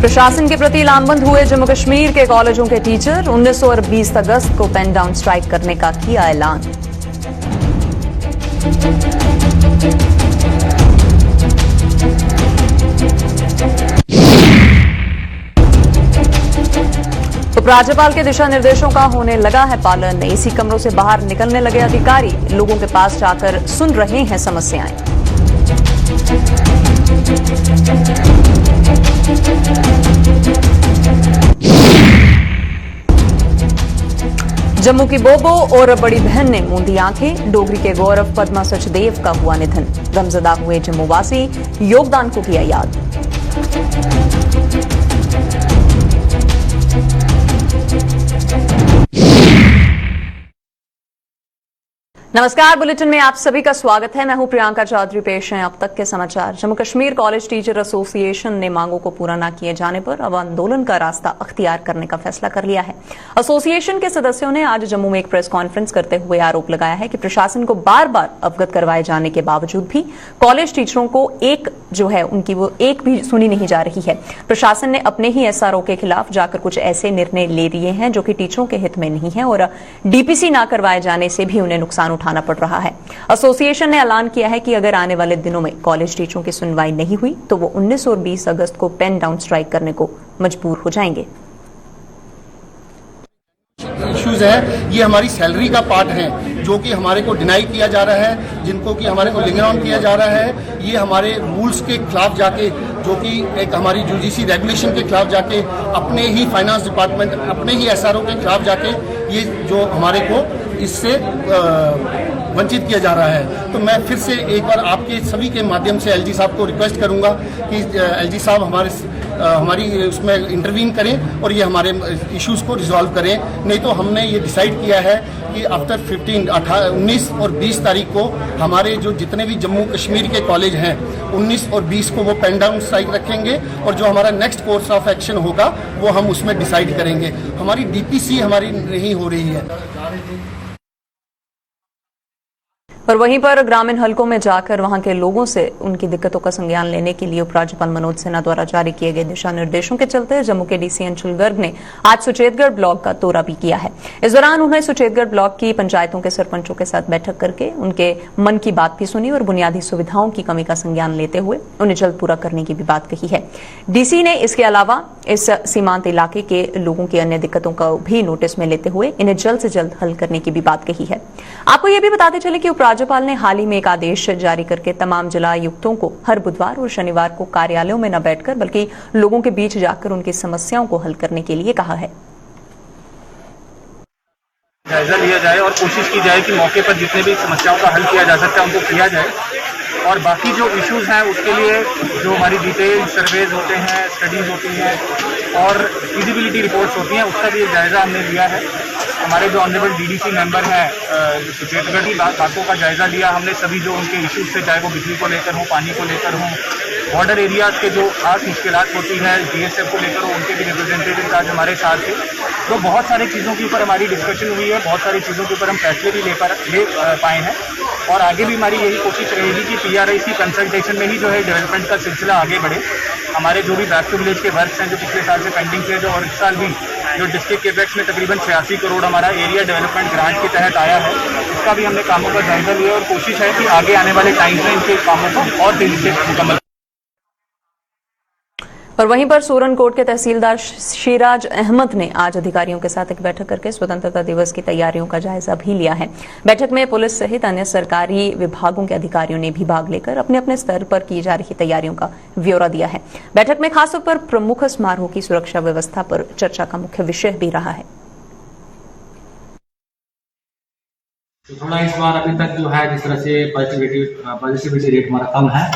प्रशासन के प्रति लामबंद हुए जम्मू कश्मीर के कॉलेजों के टीचर। 19 और 20 अगस्त को पेन डाउन स्ट्राइक करने का किया ऐलान। उपराज्यपाल के दिशा निर्देशों का होने लगा है पालन। एसी कमरों से बाहर निकलने लगे अधिकारी। लोगों के पास जाकर सुन रहे हैं समस्याएं। जम्मू की बोबो और बड़ी बहन ने मूंदी आंखें। डोगरी के गौरव पद्मा सचदेव का हुआ निधन। गमजदा हुए जम्मूवासी, योगदान को किया याद। नमस्कार, बुलेटिन में आप सभी का स्वागत है। मैं हूं प्रियंका चौधरी। पेश हैं अब तक के समाचार। Jammu Kashmir college teacher association ने मांगों को पूरा न किए जाने पर अब आंदोलन का रास्ता अख्तियार करने का फैसला कर लिया है। एसोसिएशन के सदस्यों ने आज जम्मू में एक प्रेस कॉन्फ्रेंस करते हुए आरोप लगाया है कि प्रशासन को बार बार अवगत करवाए जाने के बावजूद भी कॉलेज टीचरों को एक भी सुनी नहीं जा रही है। प्रशासन ने अपने ही एसआरओ के खिलाफ जाकर कुछ ऐसे निर्णय ले लिए हैं जो कि टीचरों के हित में नहीं है और डीपीसी न करवाए जाने से भी उन्हें नुकसान उठाना पड़ रहा है। एसोसिएशन ने ऐलान किया है कि अगर आने वाले दिनों में कॉलेज टीचरों की सुनवाई नहीं हुई तो वो 19 और 20 अगस्त को पेन डाउन स्ट्राइक करने को मजबूर हो जाएंगे। इश्यूज है, ये हमारी सैलरी का पार्ट है जो कि हमारे को डिनाई किया जा रहा है, जिनको कि हमारे को लिंग ऑन किया जा रहा है। ये हमारे रूल्स के खिलाफ जाके, जो कि एक हमारी यूजीसी रेगुलेशन के खिलाफ जाके, अपने ही फाइनेंस डिपार्टमेंट, अपने ही एसआरओ के खिलाफ जाके ये जो हमारे को इससे वंचित किया जा रहा है। तो मैं फिर से एक बार आपके सभी के माध्यम से एलजी साहब को रिक्वेस्ट करूंगा कि एलजी साहब हमारी उसमें इंटरवीन करें और ये हमारे इश्यूज को रिजॉल्व करें। नहीं तो हमने ये डिसाइड किया है कि आफ्टर 19 और 20 तारीख को हमारे जो जितने भी जम्मू कश्मीर के कॉलेज हैं 19 और 20 को वो पेन डाउन स्ट्राइक रखेंगे और जो हमारा नेक्स्ट कोर्स ऑफ एक्शन होगा वो हम उसमें डिसाइड करेंगे। हमारी डीपीसी हमारी नहीं हो रही है। और वहीं पर ग्रामीण हलकों में जाकर वहां के लोगों से उनकी दिक्कतों का संज्ञान लेने के लिए उपराज्यपाल मनोज सिन्हा द्वारा जारी किए गए दिशा निर्देशों के चलते जम्मू के डीसी अंशुल गर्ग ने आज सुचेतगढ़ ब्लॉक का दौरा भी किया है। इस दौरान उन्होंने सुचेतगढ़ ब्लॉक की पंचायतों के सरपंचों के साथ बैठक करके उनके मन की बात भी सुनी और बुनियादी सुविधाओं की कमी का संज्ञान लेते हुए उन्हें जल्द पूरा करने की भी बात कही है। डीसी ने इसके अलावा इस सीमांत इलाके के लोगों की अन्य दिक्कतों का भी नोटिस में लेते हुए इन्हें जल्द से जल्द हल करने की भी बात कही है। आपको यह भी बताते चले कि उपराज्यपाल ने हाल ही में एक आदेश जारी करके तमाम जिला आयुक्तों को हर बुधवार और शनिवार को कार्यालयों में न बैठकर बल्कि लोगों के बीच जाकर उनकी समस्याओं को हल करने के लिए कहा है। जायजा लिया जाए और कोशिश की जाए कि मौके पर जितने भी समस्याओं का हल किया जा सकता है उनको किया जाए और बाकी जो इश्यूज हैं उसके लिए जो हमारी डिटेल सर्वेज होते हैं, स्टडीज होती हैं और फिजिबिलिटी रिपोर्ट्स होती हैं उसका भी जायजा हमने लिया है। हमारे जो ऑनरेबल डीडीसी मेंबर हैं सुचेतगढ़ की बातों का जायजा लिया हमने। सभी जो उनके इश्यूज थे, चाहे वो बिजली को लेकर हो, पानी को लेकर हो, बॉर्डर एरियाज के जो खास मुश्किलात होती हैं बीएसएफ को लेकर हो, उनके भी रिप्रेजेंटेटिव आज हमारे साथ थे। तो बहुत सारी चीज़ों के ऊपर हमारी डिस्कशन हुई है, बहुत सारी चीज़ों के ऊपर हम फैसले भी ले पाए हैं और आगे भी हमारी यही कोशिश रहेगी कि पीआरआईसी कंसल्टेशन में ही जो है डेवलपमेंट का सिलसिला आगे बढ़े। हमारे जो भी बैक टू विलेज के वर्क्स हैं जो पिछले साल से पेंडिंग थे, जो और इस साल भी जो डिस्ट्रिक्ट केपेक्स में तकरीबन 86 करोड़ हमारा एरिया डेवलपमेंट ग्रांट के तहत आया है, इसका भी हमने कामों का जायजा लिया और कोशिश है कि आगे आने वाले टाइम में इनके कामों को और तेजी से मुकम्मल। और वहीं पर सूरनकोट के तहसीलदार शिराज अहमद ने आज अधिकारियों के साथ एक बैठक करके स्वतंत्रता दिवस की तैयारियों का जायजा भी लिया है। बैठक में पुलिस सहित अन्य सरकारी विभागों के अधिकारियों ने भी भाग लेकर अपने अपने स्तर पर की जा रही तैयारियों का ब्यौरा दिया है। बैठक में खासतौर पर प्रमुख समारोह की सुरक्षा व्यवस्था पर चर्चा का मुख्य विषय भी रहा है। तो थोड़ा इस बार अभी तक जो है जिस तरह से पॉजिटिविटी रेट हमारा कम है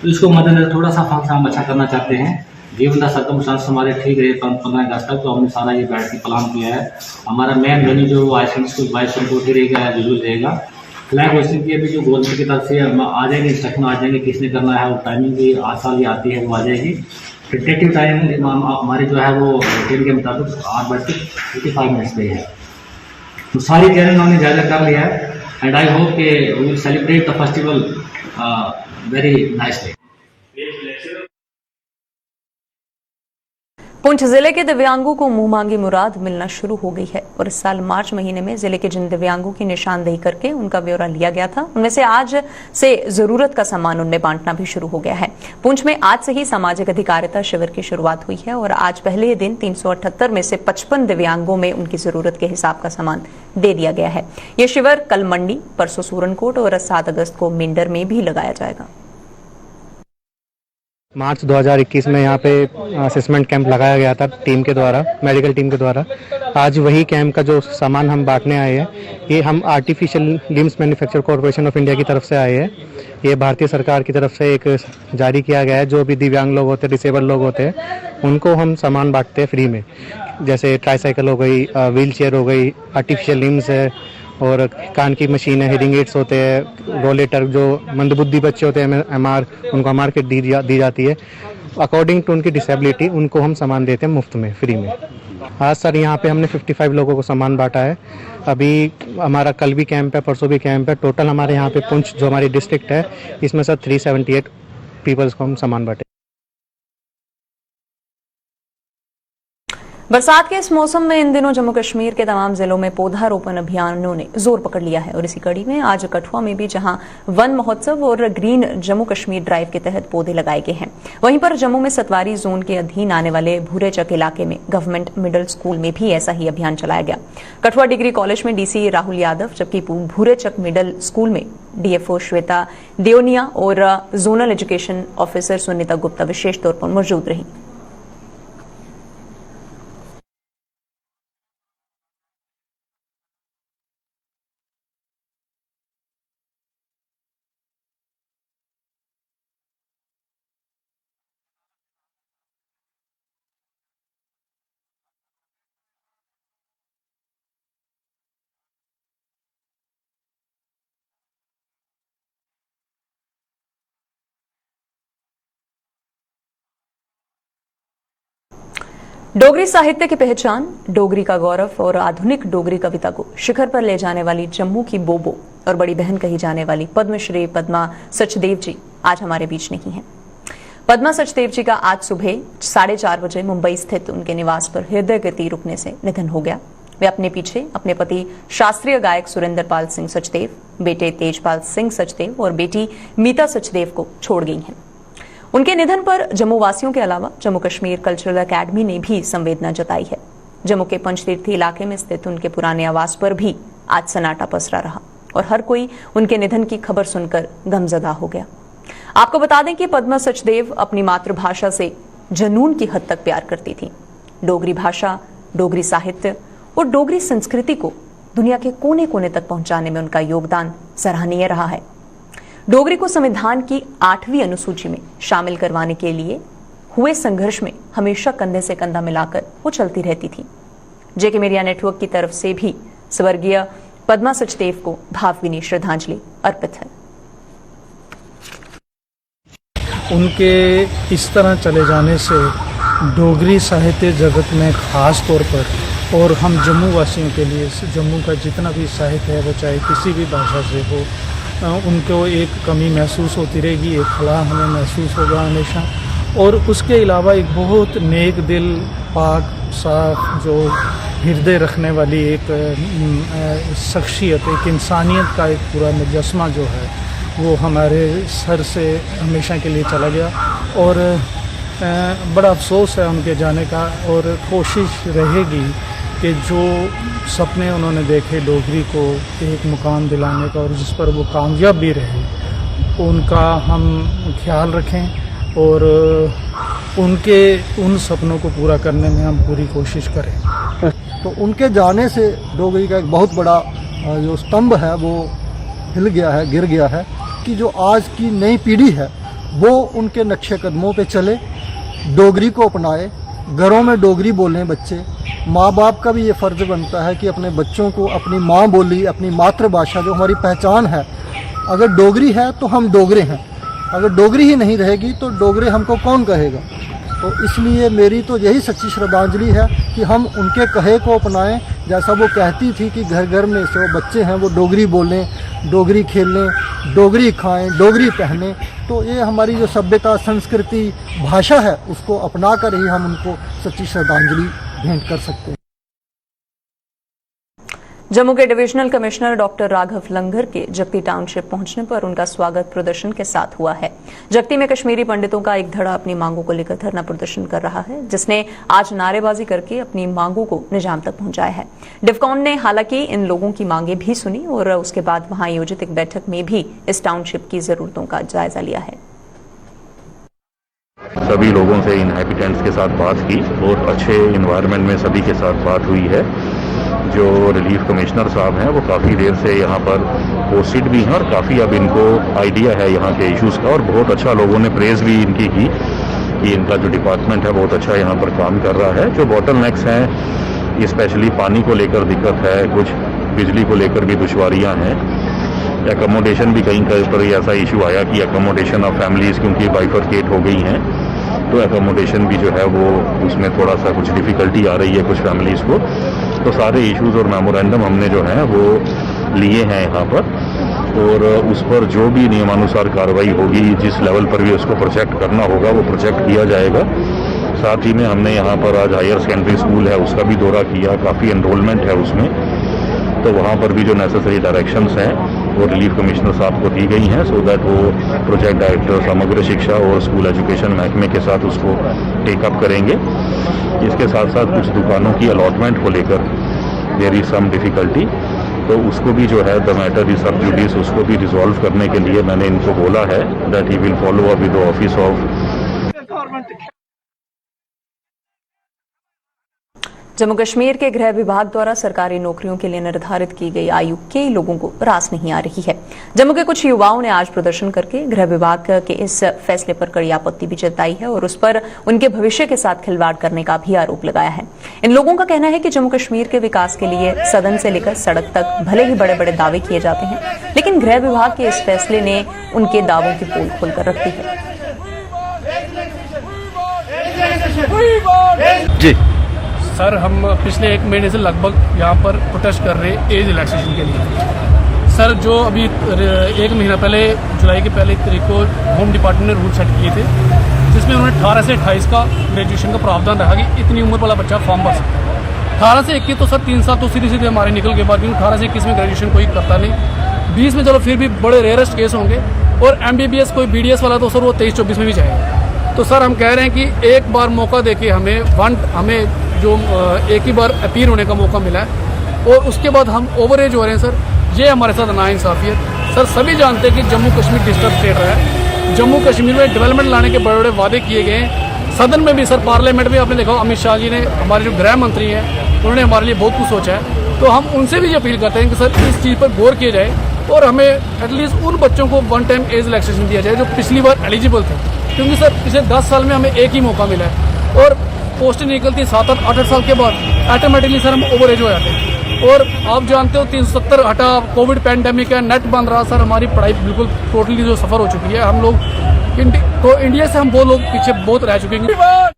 तो इसको मद्देनजर थोड़ा सा फंक्शन हम अच्छा करना चाहते हैं। गिवन द सर्कमस्टांस हमारे ठीक रहे 15 अगस्त तक, तो हमने सारा ये बैठ के प्लान किया है। हमारा मेन वेन्यू जो आइसक्रीम स्कूल बाइसनकोट ही रहेगा, विजुअल रहेगा। फ्लैग होस्टिंग की अभी जो गवर्नमेंट की तरफ से आ जाएंगे, इंस्ट्रक्शन आ जाएंगे किसने करना है, वो टाइमिंग भी आज साल ये आती है वो आ जाएगी। टेंटेटिव टाइम हमारे जो है वो ट्रेन के मुताबिक 8:55 पे है। तो सारी तैयारी हमने जायजा कर लिया है एंड आई होप के we will celebrate the festival very nicely. Poonch जिले के दिव्यांगों को मुंह मांगी मुराद मिलना शुरू हो गई है और इस साल मार्च महीने में जिले के जिन दिव्यांगों की निशानदेही करके उनका ब्यौरा लिया गया था, उनमें से आज से जरूरत का सामान उनमें बांटना भी शुरू हो गया है। पुंछ में आज से ही सामाजिक अधिकारिता शिविर की शुरुआत हुई है और आज पहले दिन 378 में से 55 दिव्यांगों में उनकी जरूरत के हिसाब का सामान दे दिया गया है। ये शिविर कल मंडी, परसों सूरनकोट और 7 अगस्त को मेंढर में भी लगाया जाएगा। मार्च 2021 में यहाँ पे असेसमेंट कैंप लगाया गया था टीम के द्वारा, मेडिकल टीम के द्वारा। आज वही कैंप का जो सामान हम बांटने आए हैं, ये हम artificial limbs manufacture corporation of India की तरफ से आए हैं। ये भारतीय सरकार की तरफ से एक जारी किया गया है। जो भी दिव्यांग लोग होते हैं, डिसेबल लोग होते हैं, उनको हम सामान बांटते हैं फ्री में। जैसे ट्राईसाइकिल हो गई, व्हील चेयर हो गई, आर्टिफिशियल लिम्स है और कान की मशीन है, हेयरिंग एड्स होते हैं, रोलेटर जो मंदबुद्धि बच्चे होते हैं MR, उनको MR किट दी जाती है। अकॉर्डिंग टू उनकी डिसेबिलिटी उनको हम सामान देते हैं मुफ्त में, फ्री में। आज सर यहाँ पे हमने 55 लोगों को सामान बांटा है। अभी हमारा कल भी कैंप है, परसों भी कैंप है। टोटल हमारे यहाँ पे पुंछ जो हमारी डिस्ट्रिक्ट है, इसमें सर 378 पीपल्स को हम सामान बांटे। बरसात के इस मौसम में इन दिनों जम्मू कश्मीर के तमाम जिलों में पौधारोपण अभियानों ने जोर पकड़ लिया है और इसी कड़ी में आज कठुआ में भी जहां वन महोत्सव और ग्रीन जम्मू कश्मीर ड्राइव के तहत पौधे लगाए गए हैं, वहीं पर जम्मू में सतवारी जोन के अधीन आने वाले भूरेचक इलाके में गवर्नमेंट मिडिल स्कूल में भी ऐसा ही अभियान चलाया गया। कठुआ डिग्री कॉलेज में DC राहुल यादव, जबकि भूरेचक मिडिल स्कूल में DFO श्वेता देओनिया और zonal education officer Sunita Gupta विशेष तौर पर मौजूद रही। डोगरी साहित्य की पहचान, डोगरी का गौरव और आधुनिक डोगरी कविता को शिखर पर ले जाने वाली जम्मू की बोबो और बड़ी बहन कही जाने वाली पद्मश्री पद्मा सचदेव जी आज हमारे बीच नहीं है। पद्मा सचदेव जी का आज सुबह 4:30 बजे मुंबई स्थित उनके निवास पर हृदय गति रुकने से निधन हो गया। वे अपने पीछे अपने पति शास्त्रीय गायक सुरेंद्र पाल सिंह सचदेव, बेटे तेजपाल सिंह सचदेव और बेटी मीता सचदेव को छोड़ गई हैं। उनके निधन पर जम्मू वासियों के अलावा जम्मू कश्मीर कल्चरल एकेडमी ने भी संवेदना जताई है। जम्मू के पंचतीर्थी इलाके में स्थित उनके पुराने आवास पर भी आज सन्नाटा पसरा रहा और हर कोई उनके निधन की खबर सुनकर गमजदा हो गया। आपको बता दें कि पद्मा सचदेव अपनी मातृभाषा से जनून की हद तक प्यार करती थी। डोगरी भाषा, डोगरी साहित्य और डोगरी संस्कृति को दुनिया के कोने कोने तक पहुंचाने में उनका योगदान सराहनीय रहा है। डोगरी को संविधान की 8वीं अनुसूची में शामिल करवाने के लिए हुए संघर्ष में हमेशा कंधे से कंधा मिलाकर वो चलती रहती थी। JK मीडिया नेटवर्क की तरफ से भी स्वर्गीय पद्मा सचदेव को भावभीनी श्रद्धांजलि अर्पित है। उनके इस तरह चले जाने से डोगरी साहित्य जगत में खास तौर पर और हम जम्मू वासियों के लिए जम्मू का जितना भी साहित्य है, वो चाहे किसी भी भाषा से हो, उनको एक कमी महसूस होती रहेगी, एक खला हमें महसूस होगा हमेशा। और उसके अलावा एक बहुत नेक दिल, पाक साफ, जो हृदय रखने वाली एक शख्सियत, एक इंसानियत का एक पूरा मुजस्मा जो है, वो हमारे सर से हमेशा के लिए चला गया। और बड़ा अफसोस है उनके जाने का और कोशिश रहेगी कि जो सपने उन्होंने देखे डोगरी को एक मुकाम दिलाने का और जिस पर वो कामयाब भी रहे, उनका हम ख्याल रखें और उनके उन सपनों को पूरा करने में हम पूरी कोशिश करें। तो उनके जाने से डोगरी का एक बहुत बड़ा जो स्तंभ है वो हिल गया है, गिर गया है कि जो आज की नई पीढ़ी है वो उनके नक्शे कदमों पे चले, डोगरी को अपनाए, घरों में डोगरी बोलें बच्चे। माँ बाप का भी ये फ़र्ज़ बनता है कि अपने बच्चों को अपनी माँ बोली, अपनी मातृभाषा जो हमारी पहचान है, अगर डोगरी है तो हम डोगरे हैं, अगर डोगरी ही नहीं रहेगी तो डोगरे हमको कौन कहेगा। तो इसलिए मेरी तो यही सच्ची श्रद्धांजलि है कि हम उनके कहे को अपनाएं जैसा वो कहती थी कि घर घर में से वो बच्चे हैं वो डोगरी बोलें, डोगरी खेलें, डोगरी खाएं, डोगरी पहनें, तो ये हमारी जो सभ्यता, संस्कृति, भाषा है उसको अपना कर ही हम उनको सच्ची श्रद्धांजलि भेंट कर सकते हैं। जम्मू के डिविजनल कमिश्नर डॉक्टर राघव लंगर के जगती टाउनशिप पहुंचने पर उनका स्वागत प्रदर्शन के साथ हुआ है। जगती में कश्मीरी पंडितों का एक धड़ा अपनी मांगों को लेकर धरना प्रदर्शन कर रहा है, जिसने आज नारेबाजी करके अपनी मांगों को निजाम तक पहुंचाया है। डिफकॉन ने हालांकि इन लोगों की मांगे भी सुनी और उसके बाद वहां आयोजित एक बैठक में भी इस टाउनशिप की जरूरतों का जायजा लिया है। सभी लोगों से इनहैबिटेंट्स के साथ बात की, बहुत अच्छे इन्वायरमेंट में सभी के साथ बात हुई है। जो रिलीफ कमिश्नर साहब हैं वो काफ़ी देर से यहाँ पर पोस्टेड भी हैं और काफ़ी अब इनको आइडिया है यहाँ के इश्यूज़ का, और बहुत अच्छा लोगों ने प्रेज़ भी इनकी की कि इनका जो डिपार्टमेंट है बहुत अच्छा यहाँ पर काम कर रहा है। जो बॉटल नेक्स हैं, स्पेशली पानी को लेकर दिक्कत है, कुछ बिजली को लेकर भी दुश्वारियाँ हैं, एकोमोडेशन भी कहीं पर ऐसा इशू आया कि एकोमोडेशन ऑफ फैमिलीज़ क्योंकि बाइफरकेट हो गई हैं, तो एकोमोडेशन भी जो है वो उसमें थोड़ा सा कुछ डिफ़िकल्टी आ रही है कुछ फैमिलीज़ को। तो सारे इश्यूज़ और मेमोरेंडम हमने जो है वो लिए हैं यहाँ पर, और उस पर जो भी नियमानुसार कार्रवाई होगी, जिस लेवल पर भी उसको प्रोजेक्ट करना होगा वो प्रोजेक्ट किया जाएगा। साथ ही में हमने यहाँ पर आज हायर सेकेंडरी स्कूल है उसका भी दौरा किया, काफ़ी एनरोलमेंट है उसमें, तो वहाँ पर भी जो नेसेसरी डायरेक्शंस हैं वो रिलीफ कमिश्नर साहब को दी गई हैं, सो दैट वो प्रोजेक्ट डायरेक्टर समग्र शिक्षा और स्कूल एजुकेशन महकमे के साथ उसको टेकअप करेंगे। इसके साथ साथ कुछ दुकानों की अलॉटमेंट को लेकर देयर इज सम डिफ़िकल्टी, तो उसको भी जो है द मैटर इज सब जुडिस, उसको भी रिजॉल्व करने के लिए मैंने इनको बोला है that he will follow up with the office of. Jammu Kashmir के गृह विभाग द्वारा सरकारी नौकरियों के लिए निर्धारित की गई आयु कई लोगों को रास नहीं आ रही है। जम्मू के कुछ युवाओं ने आज प्रदर्शन करके गृह विभाग के इस फैसले पर कड़ी आपत्ति भी जताई है और उस पर उनके भविष्य के साथ खिलवाड़ करने का भी आरोप लगाया है। इन लोगों का कहना है कि जम्मू कश्मीर के विकास के लिए सदन से लेकर सड़क तक भले ही बड़े बड़े दावे किए जाते हैं, लेकिन गृह विभाग के इस फैसले ने उनके दावों की पोल खोलकर रख दी है। जी सर, हम पिछले 1 महीने से लगभग यहाँ पर प्रोटेस्ट कर रहे हैं एज रिलैक्सेशन के लिए। सर, जो अभी 1 महीना पहले जुलाई की पहली तारीख को होम डिपार्टमेंट ने रूल सेट किए थे, जिसमें उन्होंने 18 से 28 का ग्रेजुएशन का प्रावधान रखा कि इतनी उम्र वाला बच्चा फॉर्म भर सकता है। 18 से 21 तो सर 3 साल तो सीधे सीधे हमारे निकल के बाद, क्योंकि 18 से 21 में ग्रेजुएशन कोई करता नहीं। 20 में चलो फिर भी बड़े रेयरेस्ट केस होंगे, और MBBS कोई BDS वाला तो सर वो 23-24 में भी जाएगा। तो सर हम कह रहे हैं कि एक बार मौका देके हमें जो एक ही बार अपील होने का मौका मिला है, और उसके बाद हम ओवर एज हो रहे हैं सर, ये हमारे साथ नाइंसाफियत। सर सभी जानते हैं कि जम्मू कश्मीर डिस्टर्ब स्टेट रहा है, जम्मू कश्मीर में डेवलपमेंट लाने के बड़े बड़े वादे किए गए हैं। सदन में भी सर, पार्लियामेंट में आपने देखा अमित शाह जी ने, हमारे जो गृह मंत्री हैं, उन्होंने हमारे लिए बहुत कुछ सोचा है। तो हम उनसे भी ये अपील करते हैं कि सर इस चीज़ पर गौर किया जाए और हमें एटलीस्ट उन बच्चों को 1 टाइम एज रिलैक्सेशन दिया जाए जो पिछली बार एलिजिबल थे, क्योंकि सर पिछले 10 साल में हमें एक ही मौका मिला है, और पोस्टें निकलती 7-8 साल के बाद ऑटोमेटिकली सर हम ओवर एज हो जाते हैं। और आप जानते हो 370 हटा, कोविड पैंडेमिक है, नेट बंद रहा, सर हमारी पढ़ाई बिल्कुल टोटली जो सफ़र हो चुकी है। हम लोग तो इंडिया से हम वो लोग पीछे बहुत रह चुके हैं।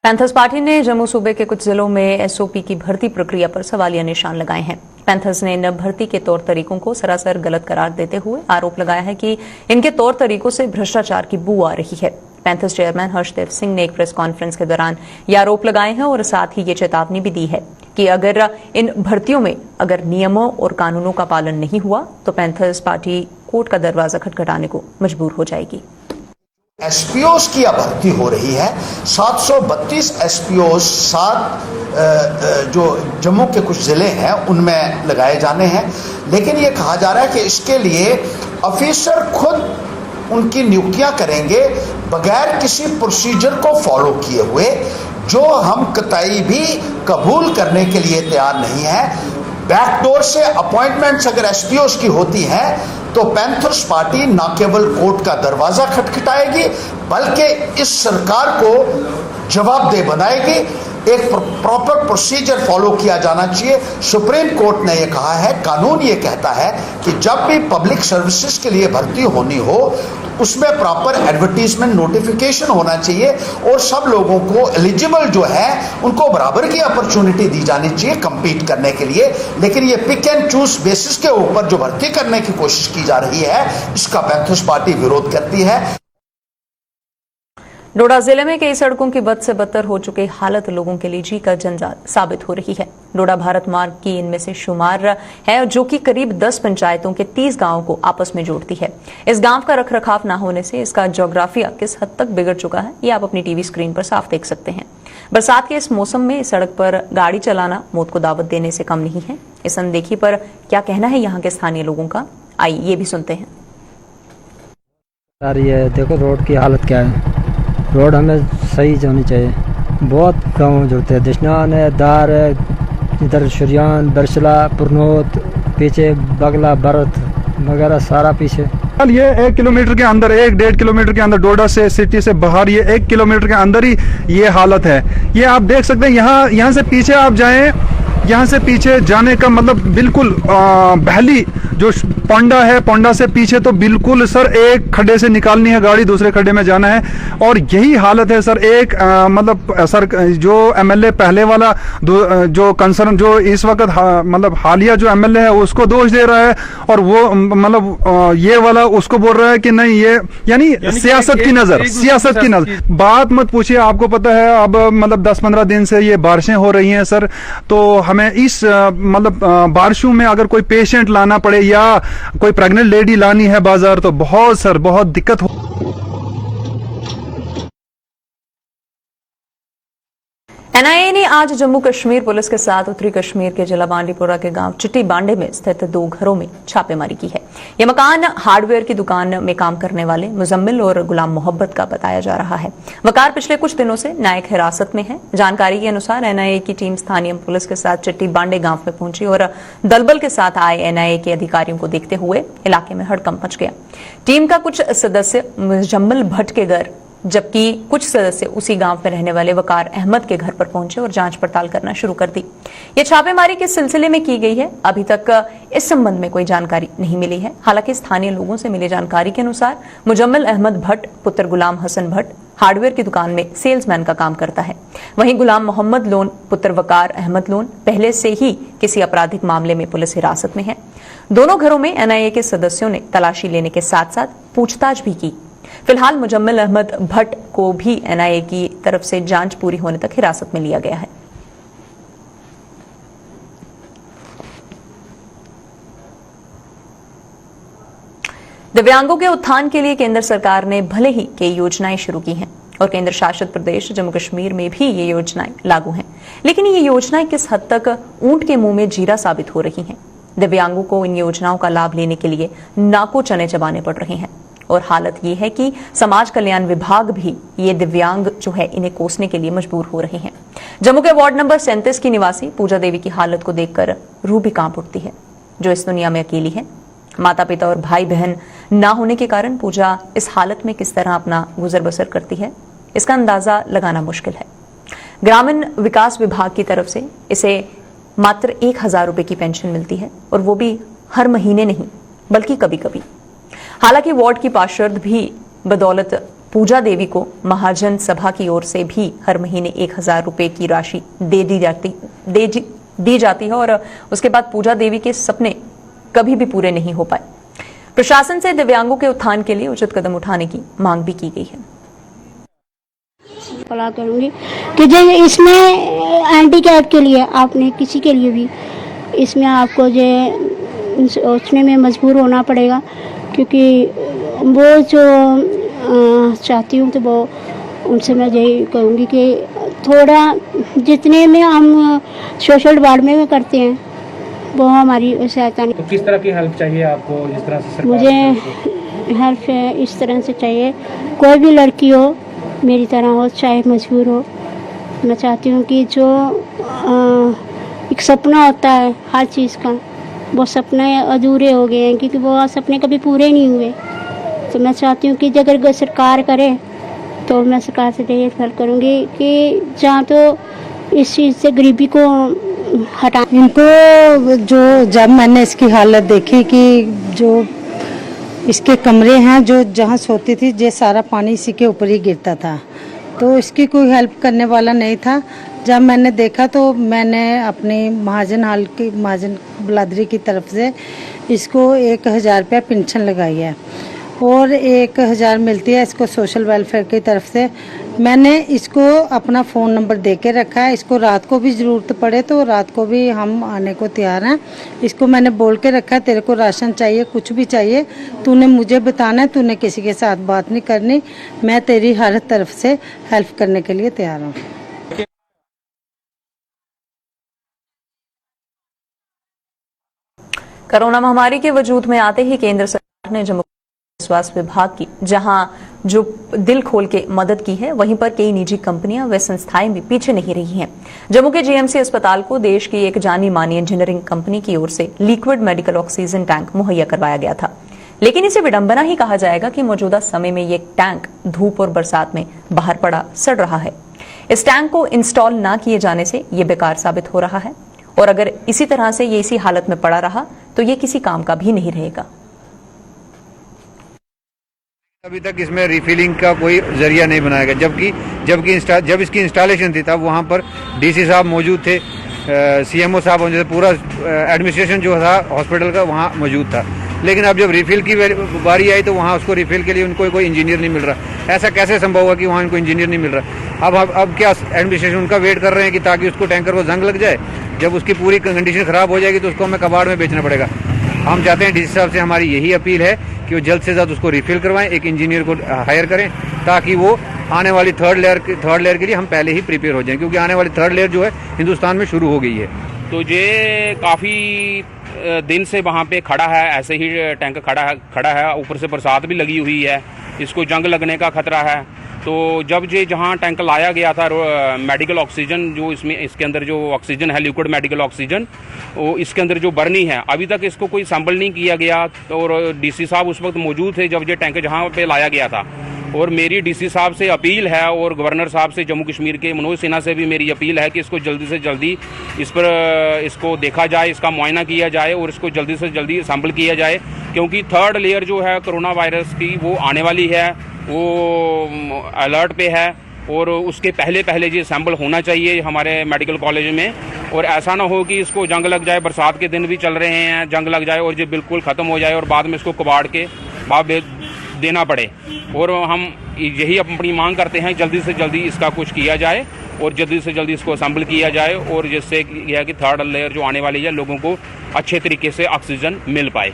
पैंथर्स पार्टी ने जम्मू सूबे के कुछ जिलों में SOP की भर्ती प्रक्रिया पर सवालिया निशान लगाए हैं। पैंथर्स ने इन भर्ती के तौर तरीकों को सरासर गलत करार देते हुए आरोप लगाया है कि इनके तौर तरीकों से भ्रष्टाचार की बू आ रही है। पैंथर्स चेयरमैन हर्षदेव सिंह ने एक प्रेस कॉन्फ्रेंस के दौरान ये आरोप लगाए हैं और साथ ही ये चेतावनी भी दी है कि अगर इन भर्तियों में अगर नियमों और कानूनों का पालन नहीं हुआ तो पैंथर्स पार्टी कोर्ट का दरवाजा खटखटाने को मजबूर हो जाएगी। SPOs की अब भर्ती हो रही है। 732 SPOs 7 जो जम्मू के कुछ ज़िले हैं उनमें लगाए जाने हैं, लेकिन ये कहा जा रहा है कि इसके लिए ऑफिसर खुद उनकी नियुक्तियां करेंगे बगैर किसी प्रोसीजर को फॉलो किए हुए, जो हम कतई भी कबूल करने के लिए तैयार नहीं है। बैकडोर से अपॉइंटमेंट्स अगर SPOs की होती हैं तो पैंथर्स पार्टी न केवल कोर्ट का दरवाजा खटखटाएगी बल्कि इस सरकार को जवाबदेह बनाएगी। एक प्रॉपर प्रोसीजर फॉलो किया जाना चाहिए। सुप्रीम कोर्ट ने यह कहा है, कानून ये कहता है कि जब भी पब्लिक सर्विसेज के लिए भर्ती होनी हो उसमें प्रॉपर एडवर्टीजमेंट नोटिफिकेशन होना चाहिए और सब लोगों को एलिजिबल जो है उनको बराबर की अपॉर्चुनिटी दी जानी चाहिए compete करने के लिए। लेकिन ये पिक एंड चूज बेसिस के ऊपर जो भर्ती करने की कोशिश की जा रही है, इसका पैंथर्स पार्टी विरोध करती है। डोडा जिले में कई सड़कों की बद से बदतर हो चुकी हालत लोगों के लिए जी का जंजाल साबित हो रही है। डोडा भारत मार्ग की इनमें से शुमार है, जो कि करीब 10 पंचायतों के 30 गांवों को आपस में जोड़ती है। इस गांव का रखरखाव न होने से इसका ज्योग्राफिया किस हद तक बिगड़ चुका है, ये आप अपनी टीवी स्क्रीन पर साफ देख सकते हैं। बरसात के इस मौसम में इस सड़क पर गाड़ी चलाना मौत को दावत देने से कम नहीं है। इस अनदेखी पर क्या कहना है यहाँ के स्थानीय लोगों का, आइए ये भी सुनते हैं। यार ये देखो रोड की हालत क्या है, रोड हमें सही होनी चाहिए। बहुत गाँव जुड़ते हैं, दशनान है, दार है, इधर शुरियान, बरसला, पुरनोत, पीछे बगला, भरत वगैरह सारा पीछे। ये 1 किलोमीटर के अंदर, 1-1.5 किलोमीटर के अंदर डोडा से सिटी से बाहर ये 1 किलोमीटर के अंदर ही ये हालत है। ये आप देख सकते हैं, यहाँ से पीछे आप जाएं, यहाँ से पीछे जाने का मतलब बिल्कुल बहली जो पोंडा है, पोंडा से पीछे तो बिल्कुल सर एक खड्डे से निकालनी है गाड़ी, दूसरे खड्डे में जाना है। और यही हालत है सर। एक मतलब सर जो एमएलए पहले वाला जो कंसर्न जो इस वक्त मतलब हालिया जो एमएलए है उसको दोष दे रहा है, और वो मतलब ये वाला उसको बोल रहा है कि नहीं, ये यानी सियासत की नजर बात मत पूछिए। आपको पता है अब मतलब 10-15 दिन से ये बारिशें हो रही हैं सर, तो हमें इस मतलब बारिशों में अगर कोई पेशेंट लाना पड़े या कोई प्रेग्नेंट लेडी लानी है बाजार, तो बहुत दिक्कत हो। एनआईए ने आज जम्मू कश्मीर पुलिस के साथ उत्तरी कश्मीर के जिला बांडीपुरा के गांव चिट्टी बांडे में स्थित 2 घरों में छापेमारी की है। यह मकान हार्डवेयर की दुकान में काम करने वाले मुजम्मिल और गुलाम मोहब्बत का बताया जा रहा है। वकार पिछले कुछ दिनों से न्यायिक हिरासत में है। जानकारी के अनुसार एनआईए की टीम स्थानीय पुलिस के साथ चिट्टी बांडे गांव में पहुंची और दलबल के साथ आए एनआईए के अधिकारियों को देखते हुए इलाके में हड़कंप मच गया। टीम का कुछ सदस्य मुजम्मिल भट्ट के घर, जबकि कुछ सदस्य उसी गांव में रहने वाले वकार अहमद के घर पर पहुंचे और जांच पड़ताल करना शुरू कर दी। यह छापेमारी किस सिलसिले में की गई है, अभी तक इस संबंध में कोई जानकारी नहीं मिली है। हालांकि स्थानीय लोगों से मिली जानकारी के अनुसार मुजम्मिल अहमद भट्ट पुत्र गुलाम हसन भट्ट हार्डवेयर की दुकान में सेल्समैन का काम करता है। वहीं गुलाम मोहम्मद लोन पुत्र वकार अहमद लोन पहले से ही किसी आपराधिक मामले में पुलिस हिरासत में है। दोनों घरों में एनआईए के सदस्यों ने तलाशी लेने के साथ साथ पूछताछ भी की। फिलहाल मुजम्मिल अहमद भट्ट को भी एनआईए की तरफ से जांच पूरी होने तक हिरासत में लिया गया है। दिव्यांगों के उत्थान के लिए केंद्र सरकार ने भले ही कई योजनाएं शुरू की हैं और केंद्र शासित प्रदेश जम्मू कश्मीर में भी ये योजनाएं लागू हैं, लेकिन ये योजनाएं किस हद तक ऊंट के मुंह में जीरा साबित हो रही हैं। दिव्यांगों को इन योजनाओं का लाभ लेने के लिए नाकों चने चबाने पड़ रहे हैं और हालत ये है कि समाज कल्याण विभाग भी ये दिव्यांग जो है इन्हें कोसने के लिए मजबूर हो रहे हैं। जम्मू के वार्ड नंबर 37 की निवासी पूजा देवी की हालत को देखकर रूह भी कांप उठती है, जो इस दुनिया में अकेली है। माता पिता और भाई बहन ना होने के कारण पूजा इस हालत में किस तरह अपना गुजर बसर करती है, इसका अंदाजा लगाना मुश्किल है। ग्रामीण विकास विभाग की तरफ से इसे मात्र 1000 रुपए की पेंशन मिलती है, और वो भी हर महीने नहीं बल्कि कभी कभी। हालांकि वार्ड की पार्षद भी बदौलत पूजा देवी को महाजन सभा की ओर से भी हर महीने 1000 रुपए की राशि दी जाती है, और उसके बाद पूजा देवी के सपने कभी भी पूरे नहीं हो पाए। प्रशासन से दिव्यांगों के उत्थान के लिए उचित कदम उठाने की मांग भी की गई है। सलाह करूंगी कि जो इसमें हैंडीकैप के लिए आपने किसी के लिए भी इसमें आपको जो सोचने में मजबूर होना पड़ेगा, क्योंकि वो जो चाहती हूँ तो वो उनसे मैं यही कहूँगी कि थोड़ा जितने में हम सोशल डिपार्टमेंट में करते हैं वो हमारी सहायता नहीं। तो किस तरह की हेल्प चाहिए आपको? जिस तरह से मुझे हेल्प इस तरह से चाहिए, कोई भी लड़की हो मेरी तरह हो, चाहे मजबूर हो, मैं चाहती हूँ कि जो एक सपना होता है हर चीज़ का, वो सपने अधूरे हो गए हैं क्योंकि वो सपने कभी पूरे नहीं हुए। तो मैं चाहती हूँ कि अगर सरकार करे तो मैं सरकार से यही फर्क करूँगी कि जहाँ तो इस चीज़ से गरीबी को हटा। इनको जो जब मैंने इसकी हालत देखी कि जो इसके कमरे हैं जो जहाँ सोती थी, ये सारा पानी इसी के ऊपर ही गिरता था, तो इसकी कोई हेल्प करने वाला नहीं था। जब मैंने देखा तो मैंने अपनी महाजन बिरादरी की तरफ से इसको 1000 रुपया पेंशन लगाई है और 1000 मिलती है इसको सोशल वेलफेयर की तरफ से। मैंने इसको अपना फ़ोन नंबर दे के रखा है, इसको रात को भी ज़रूरत पड़े तो रात को भी हम आने को तैयार हैं। इसको मैंने बोल के रखा है, तेरे को राशन चाहिए, कुछ भी चाहिए, तूने मुझे बताना है, तूने किसी के साथ बात नहीं करनी, मैं तेरी हर तरफ से हेल्प करने के लिए तैयार हूँ। कोरोना महामारी के वजूद में आते ही केंद्र सरकार ने जम्मू स्वास्थ्य विभाग की जहां जो दिल खोल के मदद की है, वहीं पर कई निजी कंपनियां व संस्थाएं भी पीछे नहीं रही हैं। जम्मू के जीएमसी अस्पताल को देश की एक जानी मानी इंजीनियरिंग कंपनी की ओर से लिक्विड मेडिकल ऑक्सीजन टैंक मुहैया करवाया गया था, लेकिन इसे विडंबना ही कहा जाएगा कि मौजूदा समय में ये टैंक धूप और बरसात में बाहर पड़ा सड़ रहा है। इस टैंक को इंस्टॉल न किए जाने से ये बेकार साबित हो रहा है और अगर इसी तरह से ये इसी हालत में पड़ा रहा तो ये किसी काम का भी नहीं रहेगा। अभी तक इसमें रिफिलिंग का कोई जरिया नहीं बनाया गया, जब इसकी इंस्टॉलेशन थी तब वहाँ पर डीसी साहब मौजूद थे, सीएमओ साहब मौजूद थे, पूरा एडमिनिस्ट्रेशन जो था हॉस्पिटल का वहाँ मौजूद था। लेकिन अब जब रिफिल की बारी आई तो वहाँ उसको रिफिल के लिए उनको कोई इंजीनियर नहीं मिल रहा। ऐसा कैसे संभव होगा कि वहाँ इनको इंजीनियर नहीं मिल रहा? अब क्या एडमिनिस्ट्रेशन उनका वेट कर रहे हैं कि ताकि उसको टैंकर को जंग लग जाए, जब उसकी पूरी कंडीशन खराब हो जाएगी तो उसको हमें कबाड़ में बेचना पड़ेगा। हम चाहते हैं डीसी साहब से हमारी यही अपील है कि वो जल्द से जल्द उसको रिफिल करवाएं, एक इंजीनियर को हायर करें ताकि वो आने वाली थर्ड लेयर के लिए हम पहले ही प्रिपेयर हो जाएं, क्योंकि आने वाली थर्ड लेयर जो है हिंदुस्तान में शुरू हो गई है। तो ये काफ़ी दिन से वहाँ पे खड़ा है, ऐसे ही टैंक खड़ा है, ऊपर से बरसात भी लगी हुई है, इसको जंग लगने का खतरा है। तो जब ये जहाँ टैंक लाया गया था मेडिकल ऑक्सीजन, जो इसके अंदर जो ऑक्सीजन है लिक्विड मेडिकल ऑक्सीजन, वो इसके अंदर जो बर्नी है, अभी तक इसको कोई सैंपल नहीं किया गया। और डीसी साहब उस वक्त मौजूद थे जब ये टैंक जहाँ पे लाया गया था। और मेरी डीसी साहब से अपील है और गवर्नर साहब से जम्मू कश्मीर के मनोज सिन्हा से भी मेरी अपील है कि इसको जल्दी से जल्दी इसको देखा जाए, इसका मुआयना किया जाए और इसको जल्दी से जल्दी सैंपल किया जाए, क्योंकि थर्ड लेयर जो है कोरोना वायरस की वो आने वाली है, वो अलर्ट पे है और उसके पहले ये सैंपल होना चाहिए हमारे मेडिकल कॉलेज में। और ऐसा ना हो कि इसको जंग लग जाए, बरसात के दिन भी चल रहे हैं, जंग लग जाए और ये बिल्कुल ख़त्म हो जाए और बाद में इसको कबाड़ के बाद देना पड़े। और हम यही अपनी मांग करते हैं जल्दी से जल्दी इसका कुछ किया जाए और जल्दी से जल्दी इसको असेंबल किया जाए और जिससे यह है कि थर्ड लेयर जो आने वाली है लोगों को अच्छे तरीके से ऑक्सीजन मिल पाए।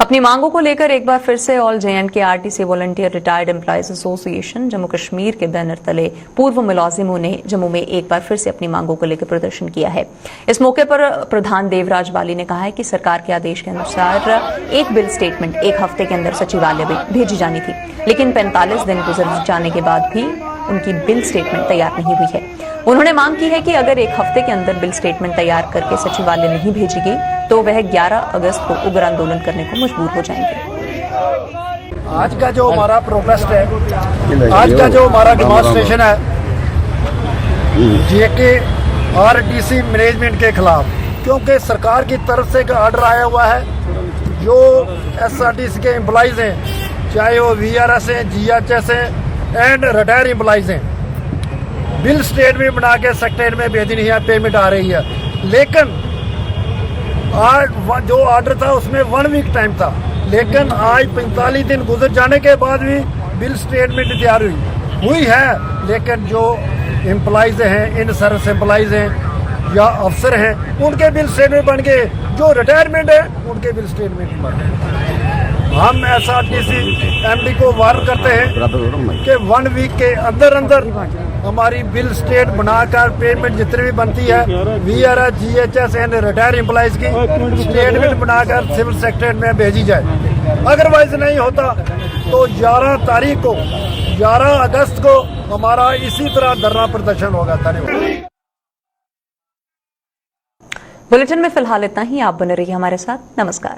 अपनी मांगों को लेकर एक बार फिर से all JNK RTC volunteer retired employees association Jammu Kashmir के बैनर तले पूर्व मुलाजिमों ने जम्मू में एक बार फिर से अपनी मांगों को लेकर प्रदर्शन किया है। इस मौके पर प्रधान देवराज बाली ने कहा है कि सरकार के आदेश के अनुसार एक बिल स्टेटमेंट 1 हफ्ते के अंदर सचिवालय में भेजी जानी थी, लेकिन 45 दिन गुजर जाने के बाद भी उनकी बिल स्टेटमेंट तैयार नहीं हुई है। उन्होंने मांग की है कि अगर 1 हफ्ते के अंदर बिल स्टेटमेंट तैयार करके सचिवालय नहीं भेजी गई तो वह 11 अगस्त को उग्र आंदोलन करने को मजबूर हो जाएंगे। आज का जो हमारा प्रोटेस्ट है, आज का जो हमारा डेमोन्स्ट्रेशन है JK RTC मैनेजमेंट के खिलाफ, क्योंकि सरकार की तरफ से एक ऑर्डर आया हुआ है। जो SRTC के एम्प्लॉइज हैं, चाहे वो VRS हैं, GHS हैं एंड रिटायर एम्प्लॉइज हैं, बिल स्टेटमेंट बना के सेक्रेटरीट में भेजनी है, पेमेंट आ रही है। लेकिन आज जो ऑर्डर था उसमें 1 वीक टाइम था, लेकिन आज 45 दिन गुजर जाने के बाद भी बिल स्टेटमेंट तैयार हुई है। लेकिन जो एम्प्लॉइज हैं, इन सर्विस एम्प्लॉइज हैं या अफसर हैं, उनके बिल स्टेटमेंट बन गए, जो रिटायरमेंट है उनके बिल स्टेटमेंट बन गए। हम SRTC MD को वार्न करते हैं कि 1 वीक के अंदर हमारी बिल स्टेट बनाकर पेमेंट जितनी भी बनती है VRS, GHS and retire employees की स्टेटमेंट बनाकर सिविल सेक्रेटरीट में भेजी जाए। अदरवाइज नहीं होता तो 11 अगस्त को हमारा इसी तरह धरना प्रदर्शन होगा। धन्यवाद। बुलेटिन में फिलहाल इतना ही। आप बने रहिए हमारे साथ। नमस्कार।